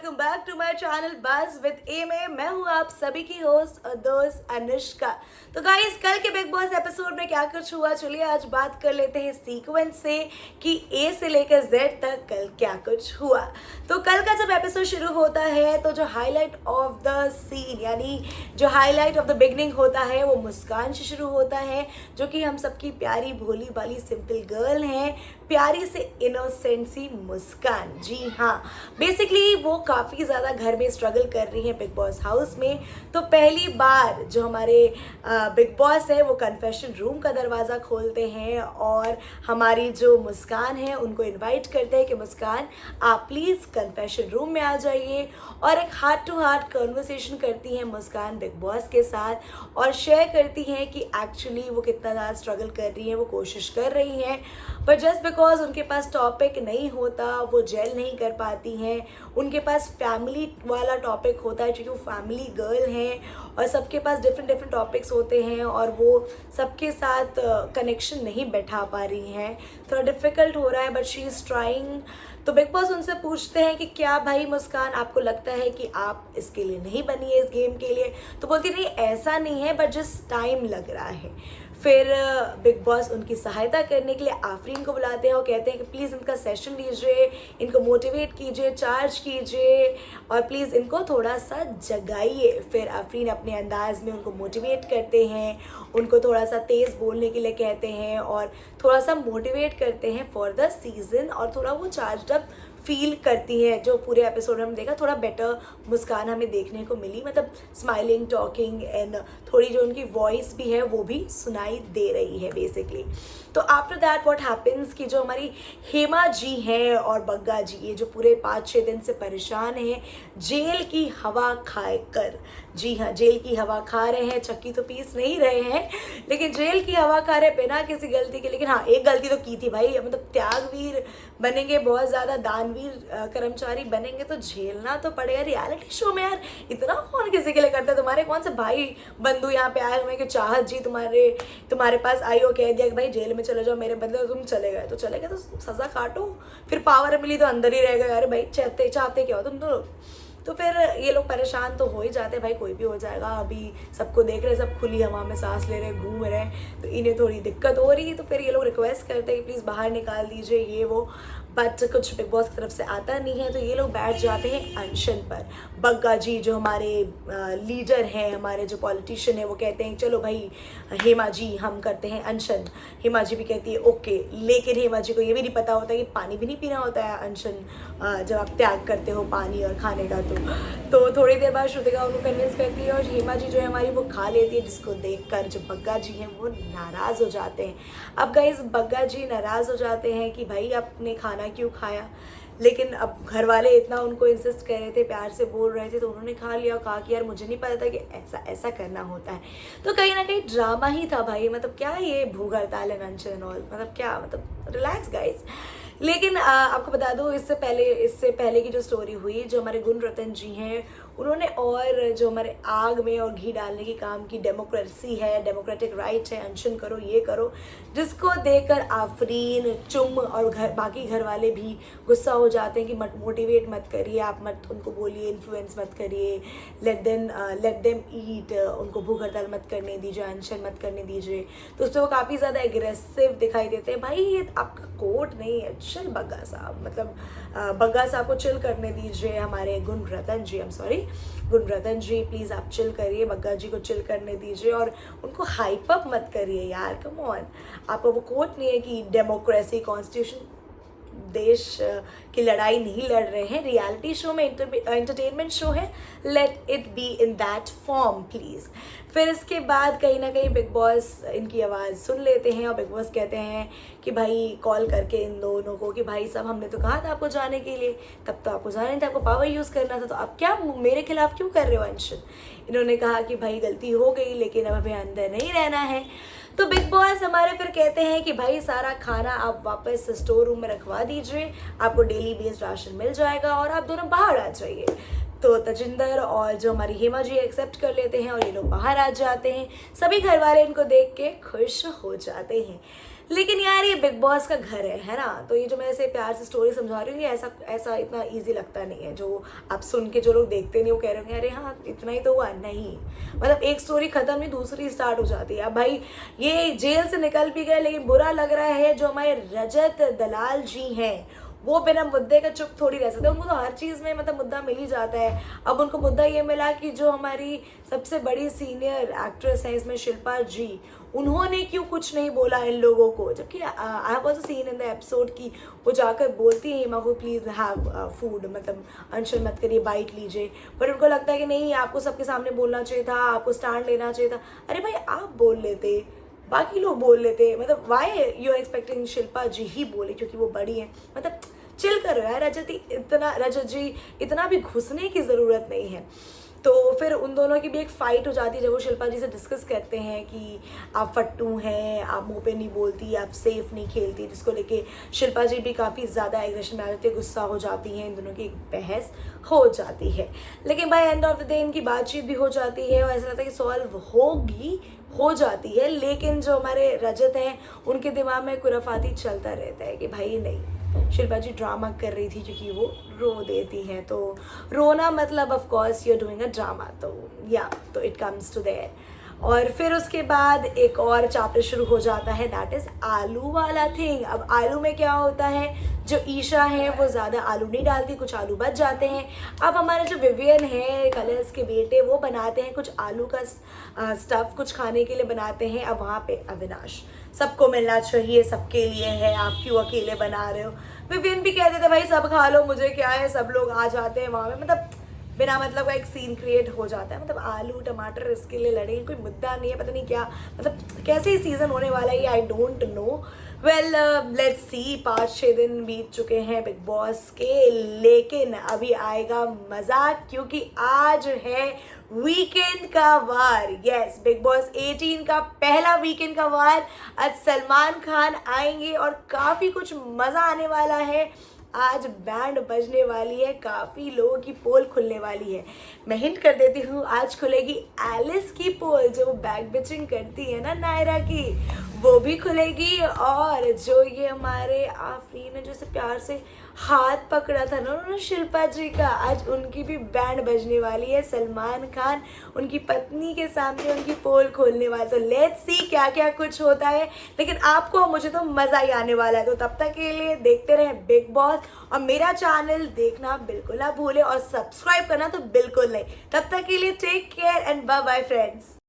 Welcome back to my channel buzz with एमे। मैं हूँ आप सभी की होस्ट और दोस्त अनुष्का। तो गाइस, कल के बिग बॉस एपिसोड में क्या कुछ हुआ, चलिए आज बात कर लेते हैं सीक्वेंस से कि ए से लेकर जेड तक कल क्या कुछ हुआ। तो कल का जब एपिसोड शुरू होता है तो जो हाईलाइट ऑफ द सीन यानी जो हाईलाइट ऑफ द बिगनिंग होता है वो मुस्कान से शुरू होता है, जो कि हम सबकी प्यारी भोली भाली सिंपल गर्ल हैं, प्यारी से इनोसेंट सी मुस्कान। जी हाँ, बेसिकली वो काफ़ी ज़्यादा घर में स्ट्रगल कर रही हैं बिग बॉस हाउस में। तो पहली बार जो हमारे बिग बॉस है वो कन्फेशन रूम का दरवाज़ा खोलते हैं और हमारी जो मुस्कान है उनको इनवाइट करते हैं कि मुस्कान आप प्लीज़ कन्फेशन रूम में आ जाइए, और एक हार्ट टू हार्ट कन्वर्सेशन करती हैं मुस्कान बिग बॉस के साथ और शेयर करती हैं कि एक्चुअली वो कितना ज़्यादा स्ट्रगल कर रही हैं, वो कोशिश कर रही हैं, पर जस्ट बिकॉज उनके पास टॉपिक नहीं होता वो जेल नहीं कर पाती हैं। उनके पास फैमिली वाला टॉपिक होता है क्योंकि वो फैमिली गर्ल हैं और सबके पास डिफरेंट टॉपिक्स होते हैं और वो सबके साथ कनेक्शन नहीं बैठा पा रही हैं। थोड़ा डिफ़िकल्ट हो रहा है बट शी इज़ ट्राइंग। तो बिग बॉस उनसे पूछते हैं कि क्या भाई मुस्कान आपको लगता है कि आप इसके लिए नहीं बनी है, इस गेम के लिए? तो बोलती नहीं, ऐसा नहीं है बट जस्ट टाइम लग रहा है। फिर बिग बॉस उनकी सहायता करने के लिए आफरीन को बुलाते हैं और कहते हैं कि प्लीज़ इनका सेशन लीजिए, इनको मोटिवेट कीजिए, चार्ज कीजिए और प्लीज़ इनको थोड़ा सा जगाइए। फिर आफरीन अपने अंदाज में उनको मोटिवेट करते हैं, उनको थोड़ा सा तेज़ बोलने के लिए कहते हैं और थोड़ा सा मोटिवेट करते हैं फॉर द सीज़न, और थोड़ा वो चार्ज अप फील करती है। जो पूरे एपिसोड में हमने देखा, थोड़ा बेटर मुस्कान हमें देखने को मिली, मतलब स्माइलिंग, टॉकिंग एंड थोड़ी जो उनकी वॉइस भी है वो भी सुनाई दे रही है बेसिकली। तो आफ्टर दैट व्हाट हैपेंस कि जो हमारी हेमा जी हैं और बग्गा जी, ये जो पूरे 5-6 दिन से परेशान हैं जेल की हवा खाए कर, जी हाँ जेल की हवा खा रहे हैं, चक्की तो पीस नहीं रहे हैं लेकिन जेल की हवा खा रहे बिना किसी गलती के। लेकिन हाँ, एक गलती तो की थी भाई, मतलब त्यागवीर बनेंगे, बहुत ज़्यादा दानवीर कर्मचारी बनेंगे तो झेलना तो पड़ेगा। रियलिटी शो में यार इतना कौन किसी के लिए करता है? तुम्हारे कौन से भाई बंधु यहाँ पे आए हुए कि चाहत जी तुम्हारे पास आई हो, कह दिया कि भाई जेल में चले जाओ मेरे बंदे, तो तुम चले गए तो सज़ा काटो, फिर पावर मिली तो अंदर ही रह गए। अरे भाई चाहते क्या हो तुम तो फिर ये लोग परेशान तो हो ही जाते, भाई कोई भी हो जाएगा। अभी सबको देख रहे, सब खुली हवा में सांस ले रहे, घूम रहे हैं, तो इन्हें थोड़ी दिक्कत हो रही है। तो फिर ये लोग रिक्वेस्ट करते हैं कि प्लीज़ बाहर निकाल दीजिए ये वो, बट कुछ बिग बॉस की तरफ से आता नहीं है। तो ये लोग बैठ जाते हैं अनशन पर। बग्गा जी जो हमारे लीडर हैं, हमारे जो पॉलिटिशियन है, वो कहते हैं चलो भाई हेमा जी हम करते हैं अनशन। हेमा जी भी कहती है ओके, लेकिन हेमा जी को ये भी नहीं पता होता कि पानी भी नहीं पीना होता है अनशन जब आप त्याग करते हो पानी और खाने का। तो थोड़ी देर बाद श्रुतिका उनको कन्विंस करती है और हेमा जी जो है हमारी वो खा लेती है, जिसको देखकर जो बग्गा जी हैं वो नाराज़ हो जाते हैं। अब गाइस, बग्गा जी नाराज़ हो जाते हैं कि भाई आपने खाना क्यों खाया, लेकिन अब घर वाले इतना उनको इंसिस्ट कर रहे थे, प्यार से बोल रहे थे, तो उन्होंने खा लिया और कहा कि यार मुझे नहीं पता था कि ऐसा ऐसा करना होता है। तो कहीं ना कहीं ड्रामा ही था भाई, मतलब क्या ये भूख हड़ताल है अनशन ऑल, मतलब क्या, मतलब रिलैक्स गाइस। लेकिन आपको बता दूँ, इससे पहले की जो स्टोरी हुई, जो हमारे गुण रतन जी हैं उन्होंने, और जो हमारे आग में और घी डालने की काम की, डेमोक्रेसी है, डेमोक्रेटिक राइट है, अनशन करो ये करो, जिसको देखकर आफरीन, चुम और बाकी घर वाले भी गुस्सा हो जाते हैं कि मत मोटिवेट मत करिए, आप मत उनको बोलिए, इन्फ्लुएंस मत करिए, लेट देम ईट, उनको भूख हड़ताल मत करने दीजिए, अनशन मत करने दीजिए। तो उससे वो काफ़ी ज़्यादा एग्रेसिव दिखाई देते हैं। भाई ये आपका कोर्ट नहीं है, चिल बग्गा साहब, मतलब बग्गा साहब को चिल करने दीजिए। हमारे गुण रतन जी प्लीज़ आप चिल करिए, बग्गा जी को चिल करने दीजिए और उनको हाइप अप मत करिए यार, कम ऑन। आपका वो कोर्ट नहीं है कि डेमोक्रेसी, कॉन्स्टिट्यूशन, देश की लड़ाई नहीं लड़ रहे हैं। रियलिटी शो में एंटरटेनमेंट शो है, let it be in that form please. फिर इसके बाद कहीं ना कहीं बिग बॉस इनकी आवाज़ सुन लेते हैं और बिग बॉस कहते हैं कि भाई कॉल करके इन दोनों को कि भाई साहब हमने तो कहा था आपको जाने के लिए, तब तो आपको जाना नहीं था, आपको पावर यूज़ करना था, तो आप क्या मेरे खिलाफ क्यों कर रहे हो अनशन? इन्होंने कहा कि भाई गलती हो गई लेकिन अब हमें अंदर नहीं रहना है। तो बिग बॉस हमारे फिर कहते हैं कि भाई सारा खाना आप वापस स्टोर रूम में रखवा दीजिए, आपको डेली बेस्ड राशन मिल जाएगा और आप दोनों बाहर आ जाइए। तो तजिंदर और जो हमारी हेमा जी एक्सेप्ट कर लेते हैं और ये लोग बाहर आ जाते हैं। सभी घर वाले इनको देख के खुश हो जाते हैं। लेकिन यार ये बिग बॉस का घर है ना। तो ये जो मैं ऐसे प्यार से स्टोरी समझा रही हूँ, ये ऐसा ऐसा इतना इजी लगता नहीं है। जो आप सुन के जो लोग देखते नहीं वो कह रहे होंगे अरे हाँ इतना ही तो हुआ, नहीं। मतलब एक स्टोरी खत्म हुई दूसरी स्टार्ट हो जाती है। अब भाई ये जेल से निकल भी गए, लेकिन बुरा लग रहा है जो हमारे रजत दलाल जी हैं वो बिना मुद्दे का चुप थोड़ी रह सकते। उनको तो हर चीज़ में मतलब मुद्दा मिल ही जाता है। अब उनको मुद्दा ये मिला कि जो हमारी सबसे बड़ी सीनियर एक्ट्रेस है इसमें शिल्पा जी, उन्होंने क्यों कुछ नहीं बोला इन लोगों को। जबकि I have also seen in the episode की वो जाकर बोलती है हिमा को प्लीज़ हैव फूड, मतलब अनशन मत करिए, बाइट लीजिए। बट उनको लगता है कि नहीं आपको सबके सामने बोलना चाहिए था, आपको स्टैंड लेना चाहिए था। अरे भाई आप बोल लेते, बाकी लोग बोल लेते। मतलब why you are expecting Shilpa ji ही बोले क्योंकि वो बड़ी है। मतलब चिल करो यार रजत जी, इतना भी घुसने की ज़रूरत नहीं है। तो फिर उन दोनों की भी एक फ़ाइट हो जाती है जब वो शिल्पा जी से डिस्कस करते हैं कि आप फट्टू हैं, आप मुंह पे नहीं बोलती, आप सेफ नहीं खेलती, जिसको लेके शिल्पा जी भी काफ़ी ज़्यादा एग्रेशन में आ जाती है, गुस्सा हो जाती हैं। इन दोनों की एक बहस हो जाती है, लेकिन by end of the day इनकी बातचीत भी हो जाती है और ऐसा लगता है कि सॉल्व हो जाती है। लेकिन जो हमारे रजत हैं उनके दिमाग में खुराफाती चलता रहता है कि भाई नहीं, शिल्पा जी ड्रामा कर रही थी क्योंकि वो रो देती हैं। तो रोना मतलब of course you are doing a drama, तो या तो इट कम्स टू देयर। और फिर उसके बाद एक और चैप्टर शुरू हो जाता है, दैट इज़ आलू वाला थिंग। अब आलू में क्या होता है, जो ईशा है वो ज़्यादा आलू नहीं डालती, कुछ आलू बच जाते हैं। अब हमारे जो विवियन है कलर्स के बेटे, वो बनाते हैं कुछ आलू का स्टफ़, कुछ खाने के लिए बनाते हैं। अब वहाँ पे अविनाश, सबको मिलना चाहिए, सबके लिए है, आप क्यों अकेले बना रहे हो। विवियन भी कहते थे भाई सब खा लो, मुझे क्या है, सब लोग आ जाते हैं वहाँ पे। मतलब बिना मतलब का एक सीन क्रिएट हो जाता है। मतलब आलू टमाटर इसके लिए लड़ेंगे, कोई मुद्दा नहीं है, पता नहीं क्या, मतलब कैसे ही सीज़न होने वाला है, I don't know. Well let's see, 5-6 दिन बीत चुके हैं बिग बॉस के, लेकिन अभी आएगा मज़ा क्योंकि आज है वीकेंड का वार। यस, बिग बॉस 18 का पहला वीकेंड का वार। आज सलमान खान आएंगे और काफ़ी कुछ मज़ा आने वाला है। आज बैंड बजने वाली है, काफ़ी लोगों की पोल खुलने वाली है। मैं हिंट कर देती हूँ, आज खुलेगी एलिस की पोल, जो बैक बिचिंग करती है ना नायरा की, वो भी खुलेगी। और जो ये हमारे आफरीन ने जैसे प्यार से हाथ पकड़ा था ना उन्होंने शिल्पा जी का, आज उनकी भी बैंड बजने वाली है। सलमान खान उनकी पत्नी के सामने उनकी पोल खोलने वाला। तो लेट्स सी क्या क्या कुछ होता है, लेकिन आपको मुझे तो मज़ा ही आने वाला है। तो तब तक के लिए देखते रहें बिग बॉस और मेरा चैनल देखना बिल्कुल ना भूलें और सब्सक्राइब करना तो बिल्कुल नहीं। तब तक के लिए take care and bye bye friends.